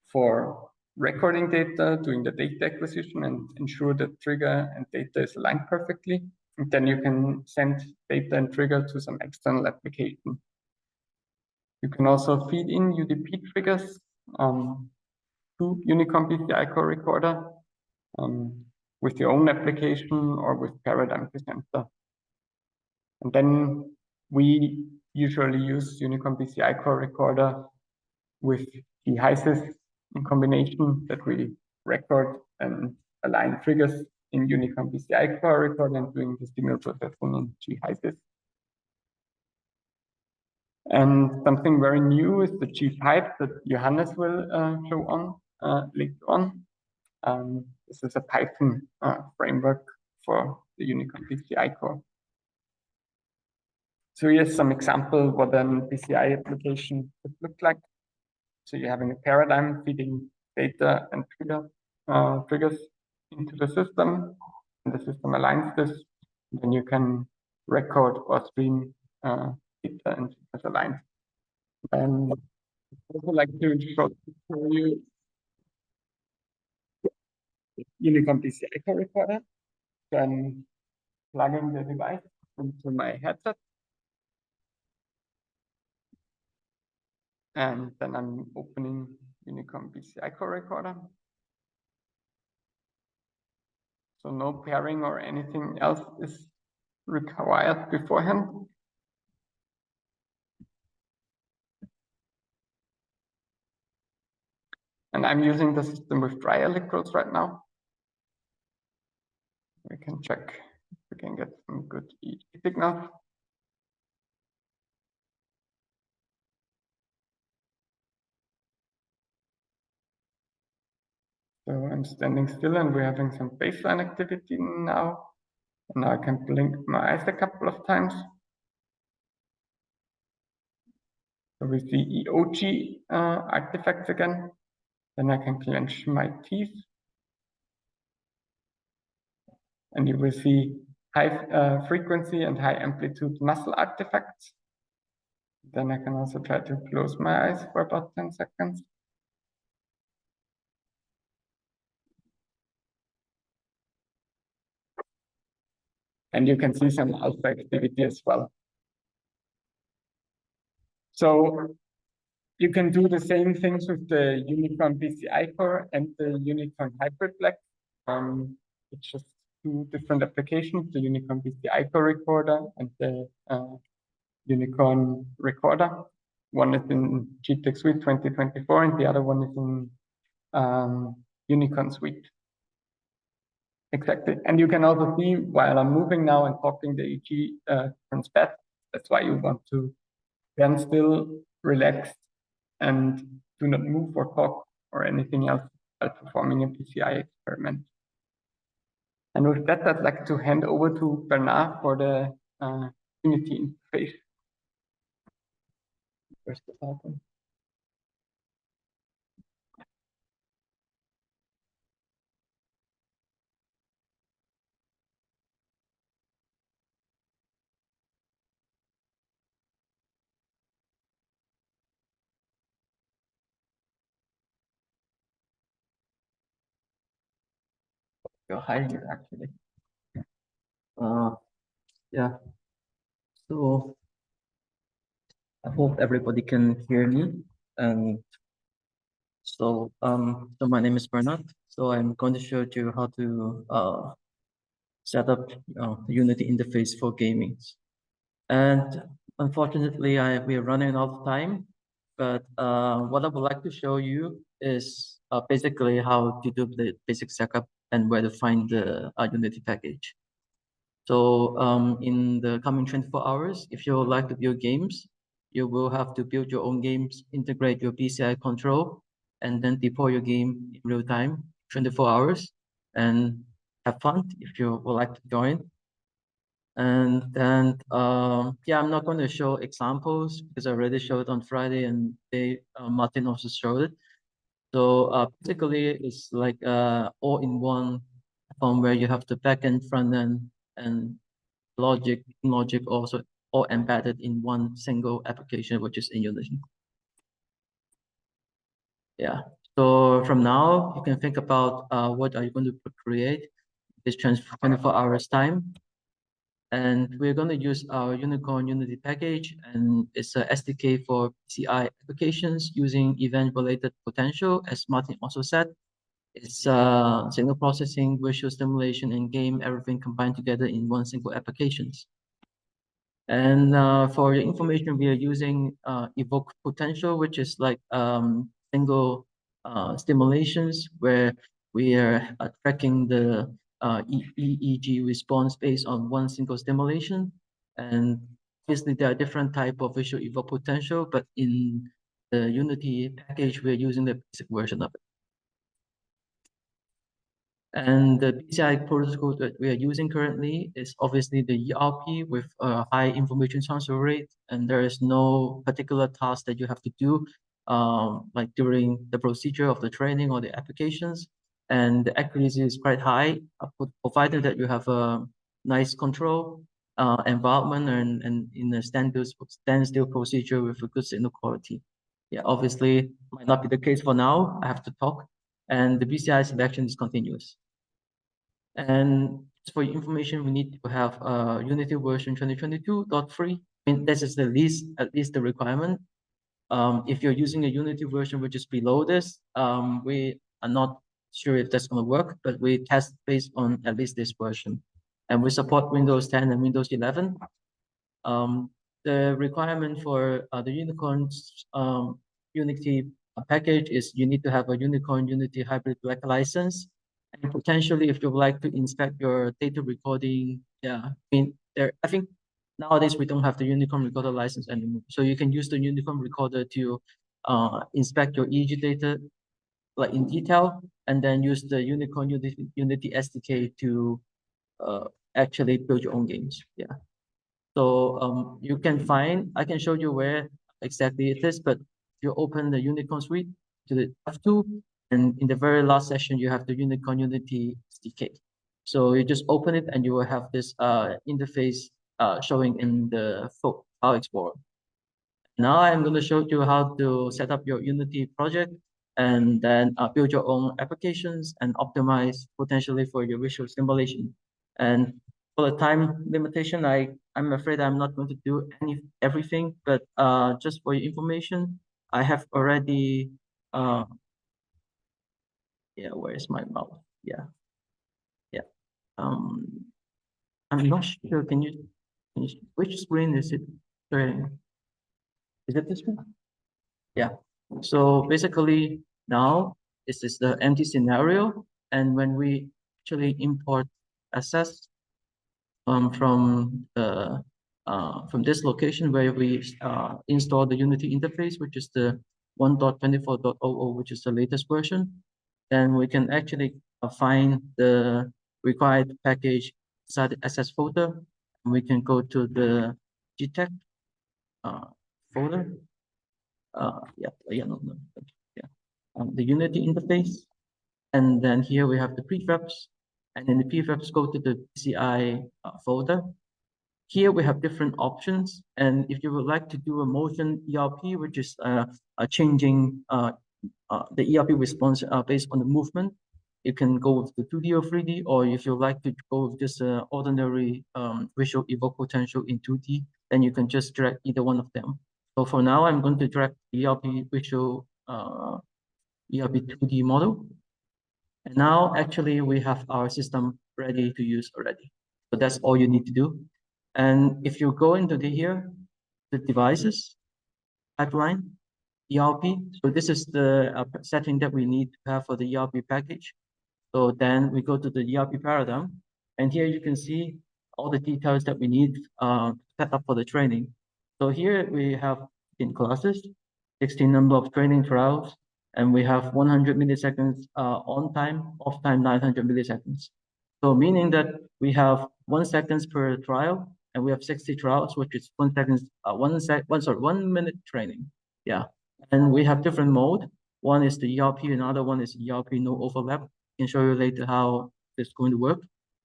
for recording data, doing the data acquisition, and ensure that trigger and data is aligned perfectly. And then you can send data and trigger to some external application. You can also feed in UDP triggers to Unicorn BCI Core recorder with your own application or with Paradigm Presenter. And then we usually use Unicorn BCI Core recorder with g.tec in combination, that we record and align triggers in Unicorn BCI Core recorder and doing the signal processing in g.tec. And something very new is the g.pipe that Johannes will show on later on. This is a Python framework for the Unicorn BCI Core. So here's some example what an BCI application would look like. So you're having a paradigm feeding data and triggers into the system, and the system aligns this. And then you can record or stream data and triggers aligned. And I would like to show you Unicorn BCI Core recorder. So I'm plugging the device into my headset. And then I'm opening Unicorn BCI Core recorder. So no pairing or anything else is required beforehand. And I'm using the system with dry electrodes right now. We can check if we can get some good EEG signals. So I'm standing still and we're having some baseline activity now. And now I can blink my eyes a couple of times. So we see EOG artifacts again. Then I can clench my teeth. And you will see high frequency and high amplitude muscle artifacts. Then I can also try to close my eyes for about 10 seconds. And you can see some alpha activity as well. So you can do the same things with the Unicorn BCI core and the Unicorn Hybrid-Black. It's just two different applications, the Unicorn BCI core recorder and the Unicorn recorder. One is in g.tec Suite 2024 and the other one is in Unicorn Suite. Exactly. And you can also see while I'm moving now and talking, the EG turns bad. That's why you want to stand still, relax, and do not move or talk or anything else while performing a BCI experiment. And with that, I'd like to hand over to Bernard for the Unity interface. Where's the PowerPoint? You're hiding it actually. Yeah. So I hope everybody can hear me. And so my name is Bernard. So I'm going to show you how to set up the Unity interface for gaming. And unfortunately, we are running out of time. But what I would like to show you is basically how to do the basic setup and where to find the Unity package. So in the coming 24 hours, if you would like to build games, you will have to build your own games, integrate your BCI control, and then deploy your game in real time, 24 hours, and have fun if you would like to join. And then, yeah, I'm not going to show examples because I already showed on Friday and Martin also showed it. So basically, it's like all-in-one platform where you have the backend, front end, and logic also all embedded in one single application, which is in Unity. Yeah. So from now, you can think about what are you going to create this 24 hours time. And we're going to use our Unicorn Unity package, and it's a SDK for BCI applications using event-related potential, as Martin also said. It's signal processing, visual stimulation, and game, everything combined together in one single applications. And for your information, we are using evoke potential, which is like single stimulations where we are tracking the EEG response based on one single stimulation. And obviously, there are different type of visual evoke potential, but in the Unity package, we're using the basic version of it. And the BCI protocol that we are using currently is obviously the ERP with a high information transfer rate, and there is no particular task that you have to do like during the procedure of the training or the applications. And the accuracy is quite high, provided that you have a nice control environment and in a standstill procedure with a good signal quality. Yeah, obviously might not be the case for now. I have to talk. And the BCI selection is continuous. And for your information, we need to have Unity version 2022.3. I mean, this is at least the requirement. If you're using a Unity version which is below this, we are not sure if that's going to work, but we test based on at least this version. And we support Windows 10 and Windows 11. The requirement for the Unicorn's Unity package is you need to have a Unicorn Unity Hybrid-Black license. And potentially, if you would like to inspect your data recording, yeah, I think nowadays we don't have the Unicorn Recorder license anymore. So you can use the Unicorn Recorder to inspect your EEG data like in detail, and then use the Unicorn Unity SDK to actually build your own games. Yeah. So you can find, I can show you where exactly it is, but you open the Unicorn Suite to the F2, and in the very last session, you have the Unicorn Unity SDK. So you just open it and you will have this interface showing in the File Explorer. Now I'm going to show you how to set up your Unity project and then build your own applications and optimize potentially for your visual simulation. And for the time limitation, I'm afraid I'm not going to do everything, but just for your information, I have already, yeah, where is my mouse? Yeah. I'm not sure. Which screen is it showing? Is it this one? Yeah. So basically now this is the empty scenario. And when we actually import assets from this location where we install the Unity interface, which is the 1.24.00, which is the latest version, then we can actually find the required package inside the assets folder. And we can go to the g.tec folder. The Unity interface. And then here we have the prefabs. And in the prefabs, go to the BCI folder. Here we have different options. And if you would like to do a motion ERP, which is changing the ERP response based on the movement, you can go with the 2D or 3D, or if you like to go with just ordinary visual evoke potential in 2D, then you can just drag either one of them. So for now, I'm going to drag the ERP visual ERP 2D model. And now actually we have our system ready to use already. So that's all you need to do. And if you go into the devices, pipeline, ERP. So this is the setting that we need to have for the ERP package. So then we go to the ERP paradigm. And here you can see all the details that we need set up for the training. So here we have in classes, 16 number of training trials, and we have 100 milliseconds on time, off time 900 milliseconds. So meaning that we have 1 second per trial, and we have 60 trials, which is 1 second, 1 minute training. Yeah, and we have different mode. One is the ERP, another one is ERP no overlap. I can show you later how it's going to work.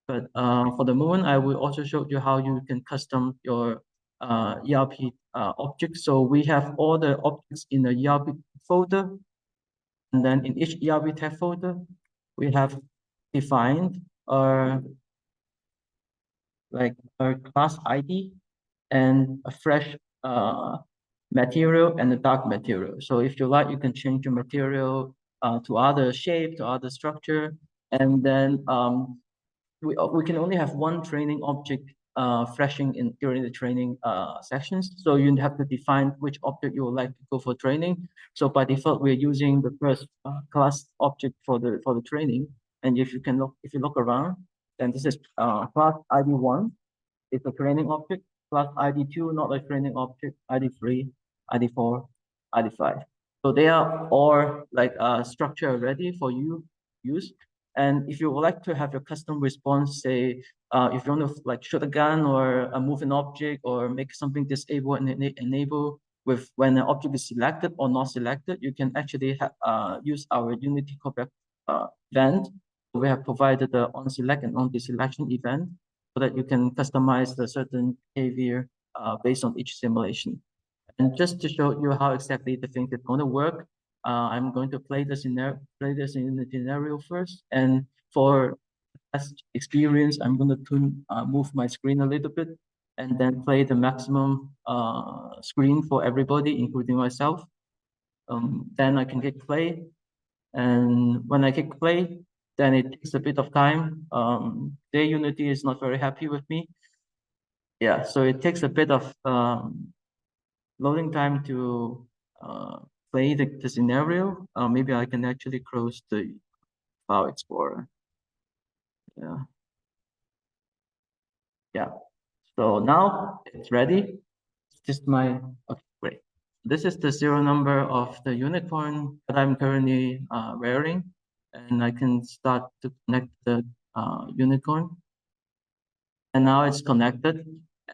But for the moment, I will also show you how you can custom your ERP objects. So we have all the objects in the ERP folder. And then in each ERP tag folder, we have defined our class ID and a fresh material and a dark material. So if you like, you can change your material to other shape, to other structure. And then we can only have one training object flashing during the training sessions. So you have to define which object you would like to go for training. So by default, we're using the first class object for the training. And if you look around, then this is class ID1. It's a training object. Class ID2, not a training object. ID3, ID4, ID5. So they are all like structure ready for you use. And if you would like to have your custom response, say, if you want to like shoot a gun or move an object or make something disable and enable with when an object is selected or not selected, you can actually use our Unity callback event. We have provided the on select and on deselection event so that you can customize the certain behavior based on each simulation. And just to show you how exactly the thing is going to work, I'm going to play this in the scenario first. And for past experience, I'm going to move my screen a little bit and then play the maximum screen for everybody, including myself. Then I can click play. And when I click play, then it takes a bit of time. Their Unity is not very happy with me. Yeah, so it takes a bit of loading time to play the scenario. Maybe I can actually close the file explorer. Yeah. Yeah. So now it's ready. It's just okay, great. This is the serial number of the unicorn that I'm currently wearing, and I can start to connect the unicorn. And now it's connected,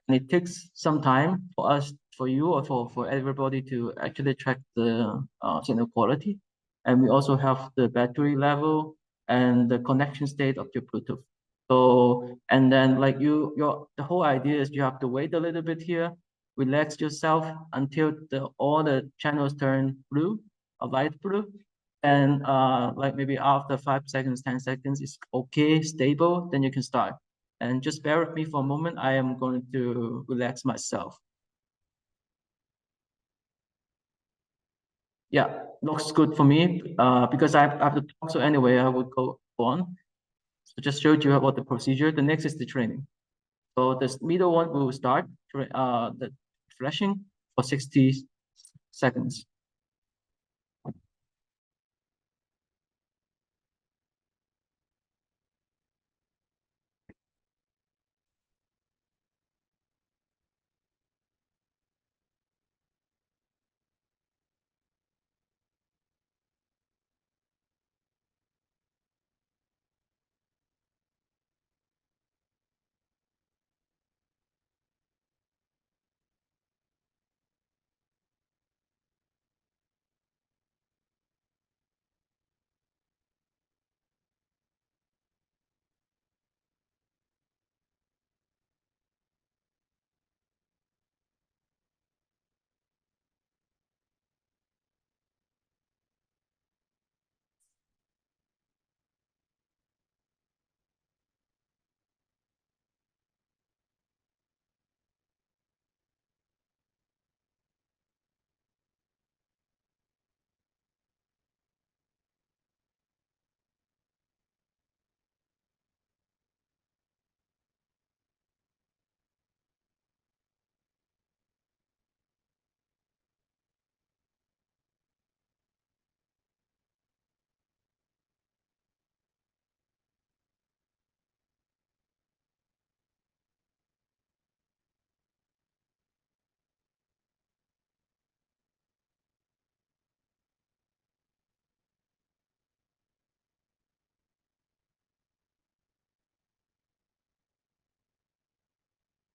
and it takes some time for you or for everybody to actually track the signal quality. And we also have the battery level and the connection state of your Bluetooth. So, and then like the whole idea is you have to wait a little bit here, relax yourself until all the channels turn blue, a light blue. And like maybe after 5 seconds, 10 seconds, it's okay, stable, then you can start. And just bear with me for a moment. I am going to relax myself. Yeah, looks good for me. Because I have to talk. So anyway, I would go on. So just showed you about the procedure. The next is the training. So this middle one will start the flashing for 60 seconds.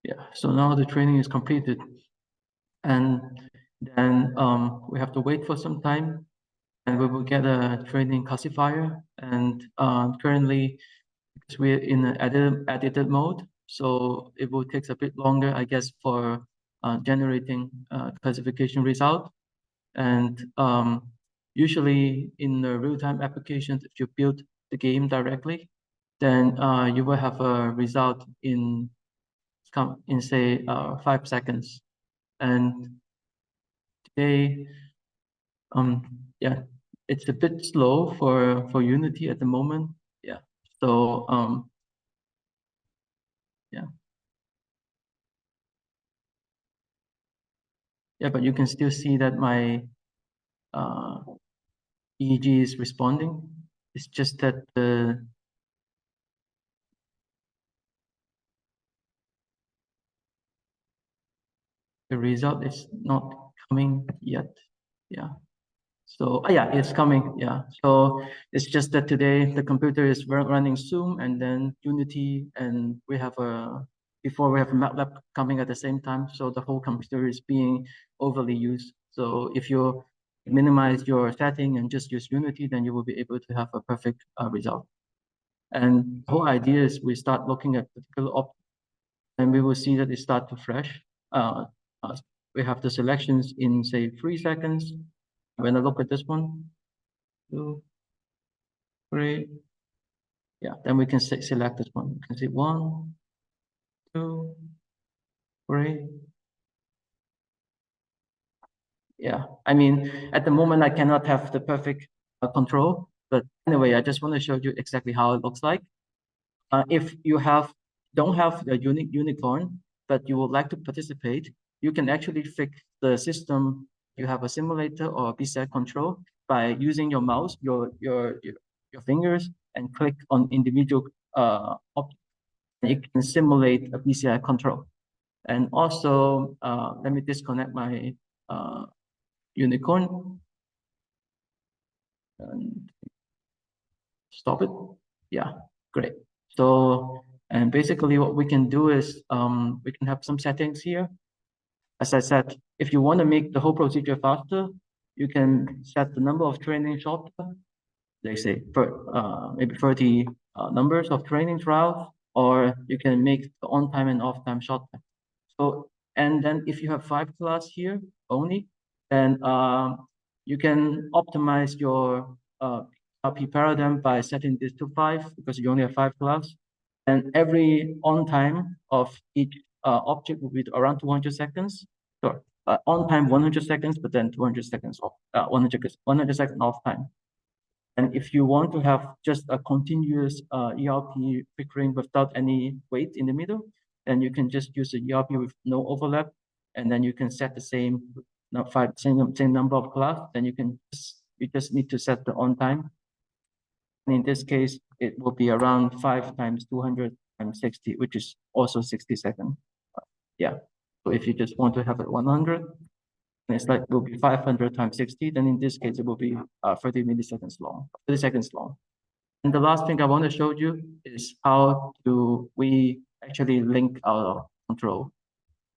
Yeah, so now the training is completed. And then we have to wait for some time and we will get a training classifier. And currently, because we're in an edited mode, so it will take a bit longer, I guess, for generating classification result. And usually in the real-time applications, if you build the game directly, then you will have a result in say 5 seconds. And today, yeah, it's a bit slow for Unity at the moment. Yeah. So yeah. Yeah, but you can still see that my EEG is responding. It's just that the result is not coming yet. Yeah. So yeah, it's coming. Yeah. So it's just that today the computer is running Zoom and then Unity, and we have before we have MATLAB coming at the same time. So the whole computer is being overly used. So if you minimize your setting and just use Unity, then you will be able to have a perfect result. And the whole idea is we start looking at particular objects, and we will see that it start to flash. Uh, we have the selections in say 3 seconds. When I look at this one, 2, 3, yeah, then we can select this one. You can see 1, 2, 3. Yeah, I mean, at the moment I cannot have the perfect control, but anyway, I just want to show you exactly how it looks like. If you don't have the unicorn, but you would like to participate, you can actually fix the system. You have a simulator or a BCI control by using your mouse, your fingers, and click on individual objects. It can simulate a BCI control. And also, let me disconnect my unicorn and stop it. Yeah, great. So, and basically what we can do is we can have some settings here. As I said, if you want to make the whole procedure faster, you can set the number of training shorter. They say for maybe 30 numbers of training trials, or you can make the on time and off time shorter. So, and then if you have 5 class here only, then you can optimize your RP paradigm by setting this to 5 because you only have 5 class. And every on time of each object will be around 200 seconds. Sure. on time 100 seconds, but then 200 seconds off, 100 second off time. And if you want to have just a continuous ERP flickering without any wait in the middle, then you can just use a ERP with no overlap, and then you can set the same number of class. Then you just need to set the on time. And in this case, it will be around 5 times 200 times 60, which is also 60 seconds. Yeah. So if you just want to have it 100, it's like will be 500 times 60. Then in this case, it will be 30 milliseconds long, 30 seconds long. And the last thing I want to show you is how do we actually link our control.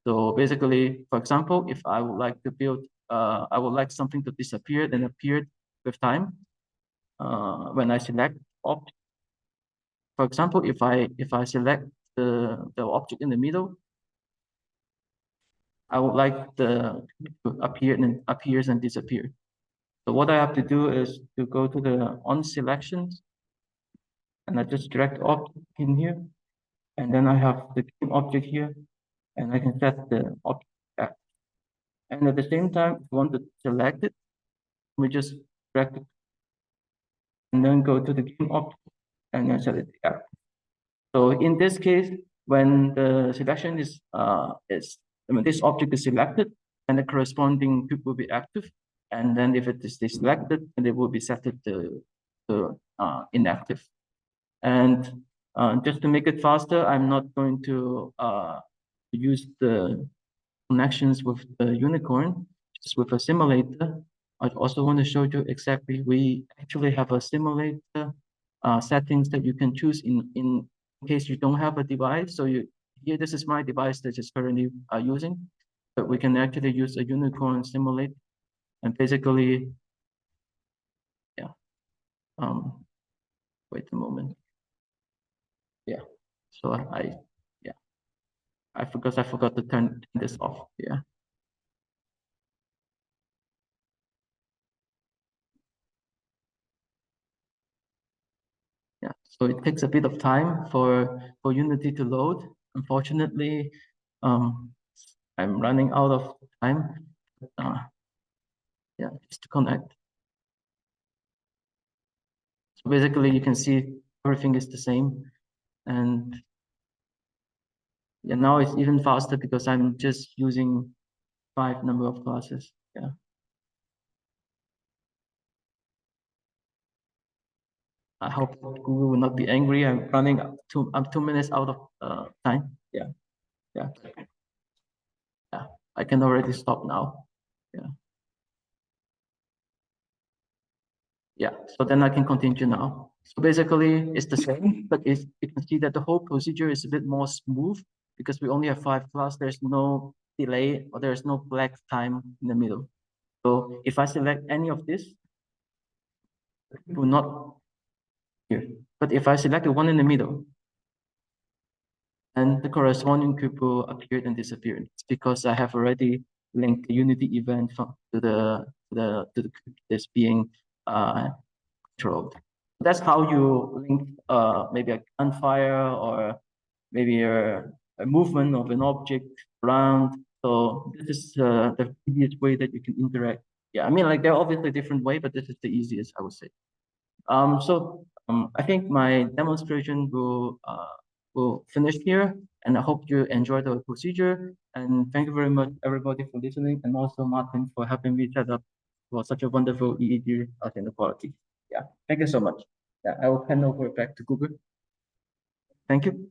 So basically, for example, if I would like to build, I would like something to disappear and appear with time. When I select object, for example, if I select the object in the middle, I would like the to appear and appears and disappear. So what I have to do is to go to the on selections, and I just drag the object in here, and then I have the game object here, and I can set the object back. And at the same time, if you want to select it, we just drag it, and then go to the game object, and then set it back. So in this case, when the selection is when this object is selected, and the corresponding cube will be active, and then if it is deselected, then it will be set to inactive. And just to make it faster, I'm not going to use the connections with the unicorn, just with a simulator. I also want to show you exactly, we actually have a simulator settings that you can choose in case you don't have a device. So here, this is my device that is currently using, but we can actually use a unicorn simulate, and basically, yeah. Wait a moment. Yeah. So I forgot to turn this off. Yeah. Yeah. So it takes a bit of time for Unity to load. Unfortunately, I'm running out of time. Yeah, just to connect. So basically, you can see everything is the same, and yeah, now it's even faster because I'm just using 5 number of classes. Yeah. I hope Google will not be angry. I'm running I'm 2 minutes out of time. Yeah. Yeah. Yeah. I can already stop now. Yeah. Yeah. So then I can continue now. So basically it's the same, but you can see that the whole procedure is a bit more smooth because we only have 5 classes. There's no delay or there's no black time in the middle. So if I select any of this, it will not here. But if I select the one in the middle, and the corresponding cube will appear and disappear. It's because I have already linked the Unity event to the cube that's being controlled. That's how you link maybe a gunfire or maybe a movement of an object around. So this is the easiest way that you can interact. Yeah, I mean, like there are obviously different ways, but this is the easiest, I would say. I think my demonstration will finish here, and I hope you enjoy the procedure. And thank you very much, everybody, for listening, and also Martin for helping me set up for such a wonderful EEG inequality. Yeah, thank you so much. Yeah, I will hand over back to Google. Thank you.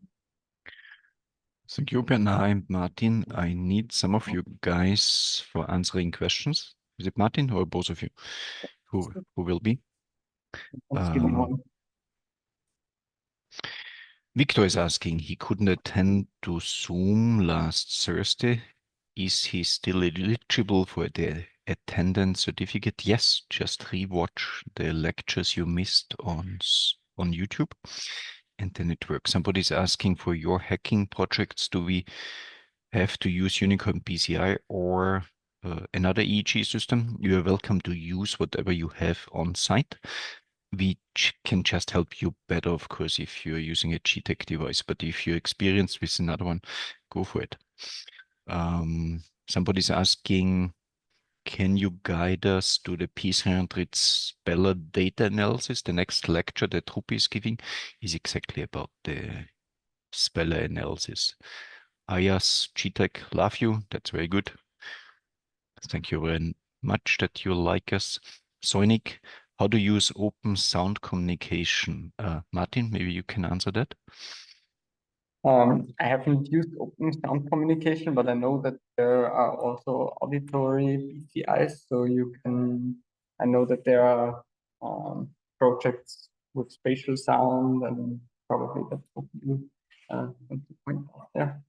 Thank you, Bernard and Martin. I need some of you guys for answering questions. Is it Martin or both of you? Who will be? Victor is asking, he couldn't attend to Zoom last Thursday. Is he still eligible for the attendance certificate? Yes, just rewatch the lectures you missed on YouTube, and then it works. Somebody's asking, for your hacking projects, do we have to use Unicorn BCI or another EEG system? You are welcome to use whatever you have on site. We can just help you better, of course, if you're using a g.tec device, but if you're experienced with another one, go for it. Somebody's asking, can you guide us to the P300 speller data analysis? The next lecture that Rupi is giving is exactly about the speller analysis. Ayas, g.tec, love you. That's very good. Thank you very much that you like us. Soinik, how to use open sound communication? Martin, maybe you can answer that. I haven't used open sound communication, but I know that there are also auditory BCIs. So I know that there are projects with spatial sound, and probably that's what you want to point out there.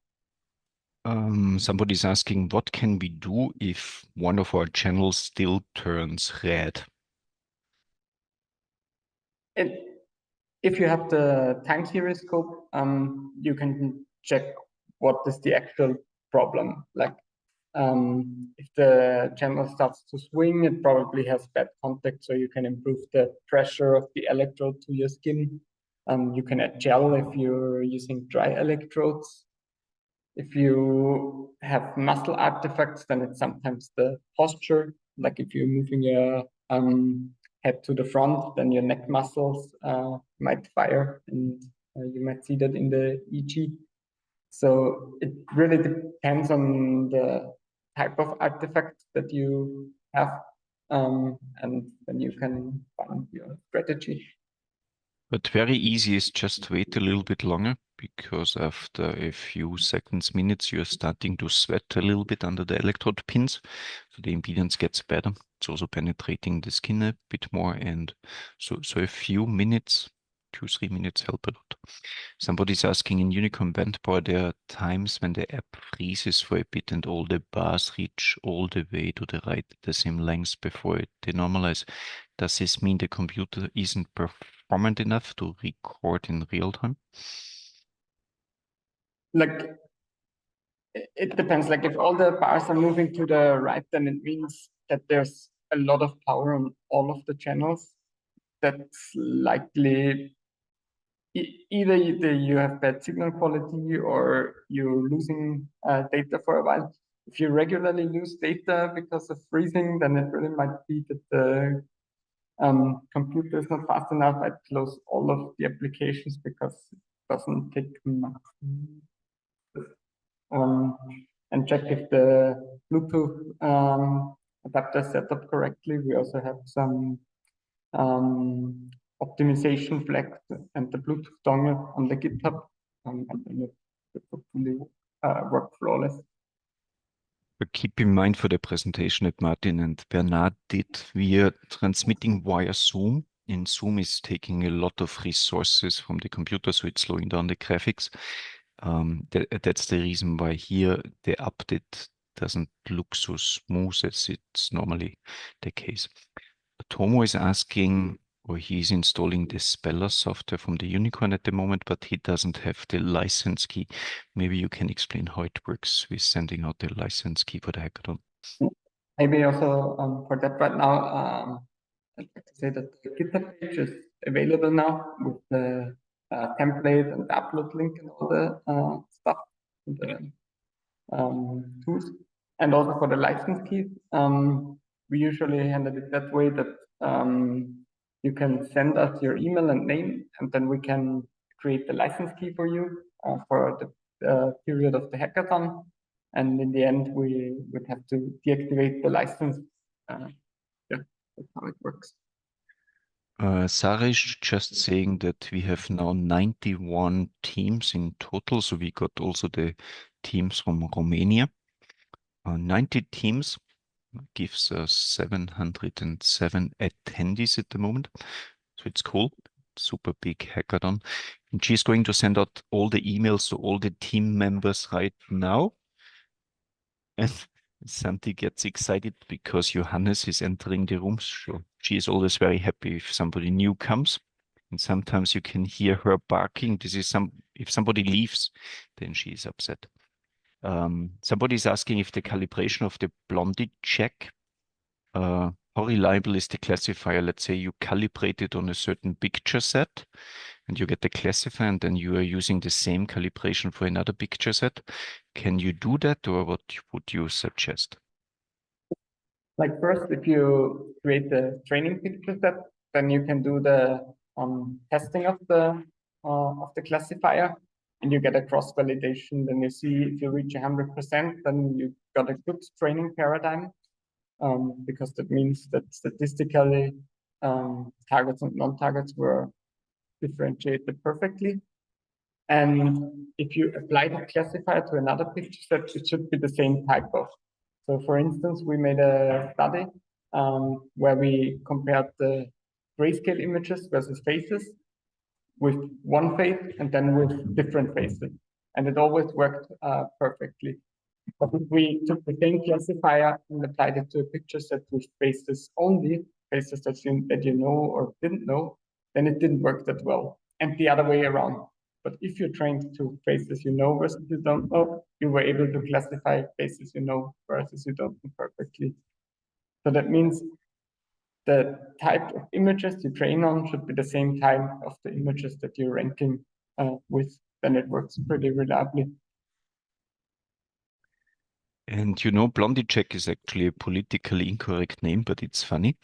Somebody's asking, what can we do if one of our channels still turns red? If you have the time series scope, you can check what is the actual problem. Like if the channel starts to swing, it probably has bad contact, so you can improve the pressure of the electrode to your skin. You can add gel if you're using dry electrodes. If you have muscle artifacts, then it's sometimes the posture. Like if you're moving your head to the front, then your neck muscles might fire, and you might see that in the EG. So it really depends on the type of artifact that you have, and then you can find your strategy. But very easy is just wait a little bit longer, because after a few seconds, minutes, you're starting to sweat a little bit under the electrode pins. So the impedance gets better. It's also penetrating the skin a bit more. And so a few minutes, 2-3 minutes help a lot. Somebody's asking, in Unicorn Bandpower, there are times when the app freezes for a bit and all the bars reach all the way to the right at the same length before it denormalize. Does this mean the computer isn't performant enough to record in real time? Like, it depends. Like if all the bars are moving to the right, then it means that there's a lot of power on all of the channels. That's likely either you have bad signal quality or you're losing data for a while. If you regularly lose data because of freezing, then it really might be that the computer is not fast enough. I'd close all of the applications because it doesn't take much. And check if the Bluetooth adapter is set up correctly. We also have some optimization flags and the Bluetooth dongle on the GitHub, and then it hopefully work flawless. But keep in mind for the presentation that Martin and Bernard did, we are transmitting via Zoom, and Zoom is taking a lot of resources from the computer, so it's slowing down the graphics. That's the reason why here the update doesn't look so smooth as it's normally the case. Tomo is asking, or he's installing the Speller software from the Unicorn at the moment, but he doesn't have the license key. Maybe you can explain how it works with sending out the license key for the hackathon. Maybe also for that right now, I'd like to say that the GitHub page is available now with the template and the upload link and all the stuff, the tools, and also for the license keys. We usually handle it that way that you can send us your email and name, and then we can create the license key for you for the period of the hackathon. And in the end, we would have to deactivate the license. Yeah, that's how it works. Sarah is just saying that we have now 91 teams in total. So we got also the teams from Romania. 90 teams gives us 707 attendees at the moment. So it's cool. Super big hackathon. And she's going to send out all the emails to all the team members right now. And Santi gets excited because Johannes is entering the room. So she is always very happy if somebody new comes. And sometimes you can hear her barking. If somebody leaves, then she is upset. Somebody is asking if the calibration of the Blondie check, how reliable is the classifier? Let's say you calibrate it on a certain picture set and you get the classifier, and then you are using the same calibration for another picture set. can you do that, or what would you suggest? Like first, if you create the training picture set, then you can do the testing of the classifier, and you get a cross validation. Then you see if you reach 100%, then you got a good training paradigm, because that means that statistically targets and non-targets were differentiated perfectly. And if you apply the classifier to another picture set, it should be the same type of. So for instance, we made a study where we compared the grayscale images versus faces with one face and then with different faces. And it always worked perfectly. But if we took the same classifier and applied it to a picture set with faces only, faces that you know or didn't know, then it didn't work that well. And the other way around. But if you trained to faces you know versus you don't know, you were able to classify faces you know versus you don't know perfectly. So that means the type of images you train on should be the same type of the images that you're ranking with. Then it works pretty reliably. And you know, Blondie-check is actually a politically incorrect name, but it's funny.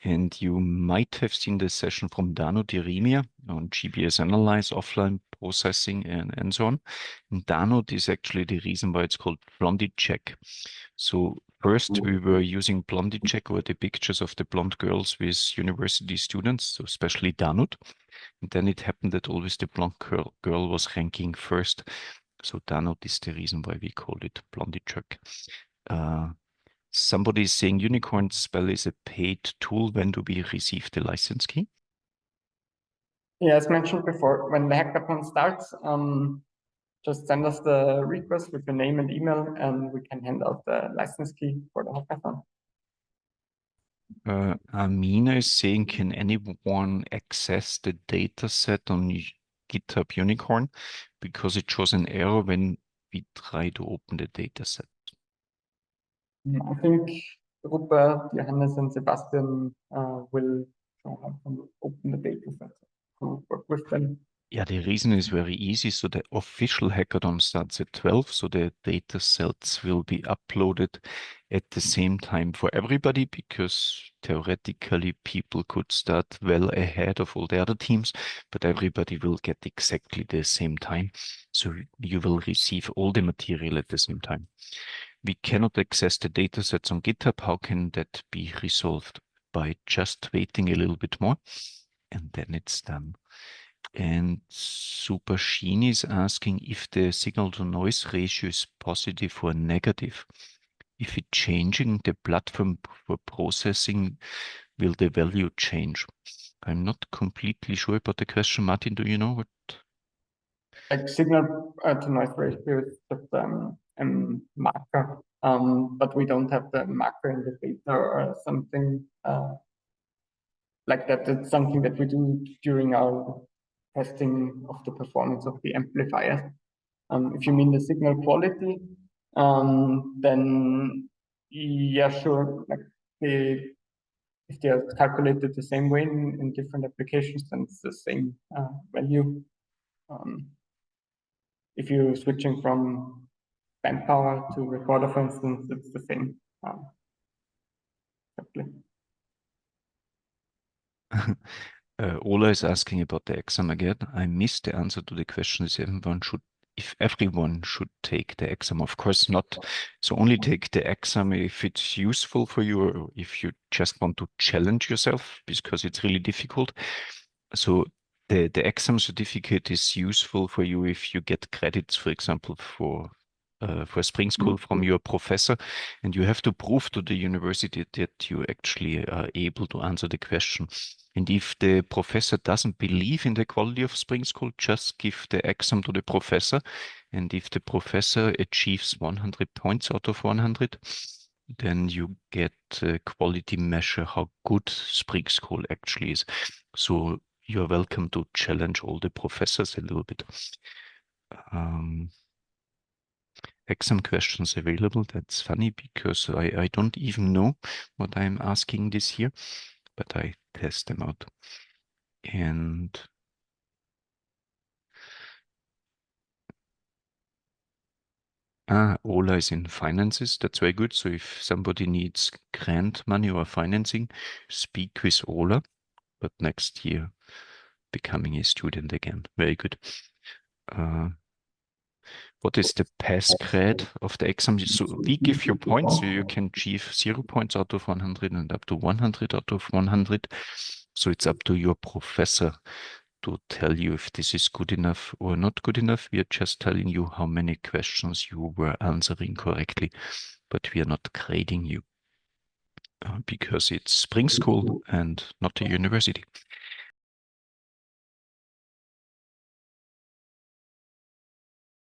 And you might have seen the session from Dano Dirimia on GBS Analyze, offline processing, and so on. And Dano is actually the reason why it's called Blondie-check. So first we were using Blondie-check or the pictures of the blonde girls with university students, so especially Danut. And then it happened that always the blonde girl was ranking first. So Danut is the reason why we call it Blondie-check. Somebody is saying Unicorn Spell is a paid tool. When do we receive the license key? Yeah, as mentioned before, when the hackathon starts, just send us the request with your name and email, and we can hand out the license key for the hackathon. Amina is saying, can anyone access the data set on GitHub Unicorn? Because it shows an error when we try to open the data set. I think Rupert, Johannes, and Sebastian will show how to open the data set to work with them. Yeah, the reason is very easy. So the official hackathon starts at 12. So the data sets will be uploaded at the same time for everybody, because theoretically people could start well ahead of all the other teams, but everybody will get exactly the same time. So you will receive all the material at the same time. We cannot access the data sets on GitHub. How can that be resolved? By just waiting a little bit more, and then it's done. And Super Sheen is asking if the signal to noise ratio is positive or negative. If it's changing the platform for processing, will the value change? I'm not completely sure about the question. Martin, do you know what? Like signal to noise ratio is just a marker, but we don't have the marker in the data or something like that. It's something that we do during our testing of the performance of the amplifier. If you mean the signal quality, then yeah, sure. Like if they are calculated the same way in different applications, then it's the same value. If you're switching from band power to recorder, for instance, it's the same. Exactly. Ola is asking about the exam again. I missed the answer to the question if everyone should take the exam. Of course not. So only take the exam if it's useful for you, or if you just want to challenge yourself, because it's really difficult. So the exam certificate is useful for you if you get credits, for example, for Spring School from your professor, and you have to prove to the university that you actually are able to answer the question. And if the professor doesn't believe in the quality of Spring School, just give the exam to the professor. And if the professor achieves 100 points out of 100, then you get a quality measure how good Spring School actually is. So you're welcome to challenge all the professors a little bit. Exam questions available. That's funny, because I don't even know what I'm asking this year, but I test them out. And Ola is in finances. That's very good. So if somebody needs grant money or financing, speak with Ola, but next year becoming a student again. Very good. What is the pass grade of the exam? So we give you points, so you can achieve 0 points out of 100 and up to 100 out of 100. So it's up to your professor to tell you if this is good enough or not good enough. We are just telling you how many questions you were answering correctly, but we are not grading you because it's spring school and not a university.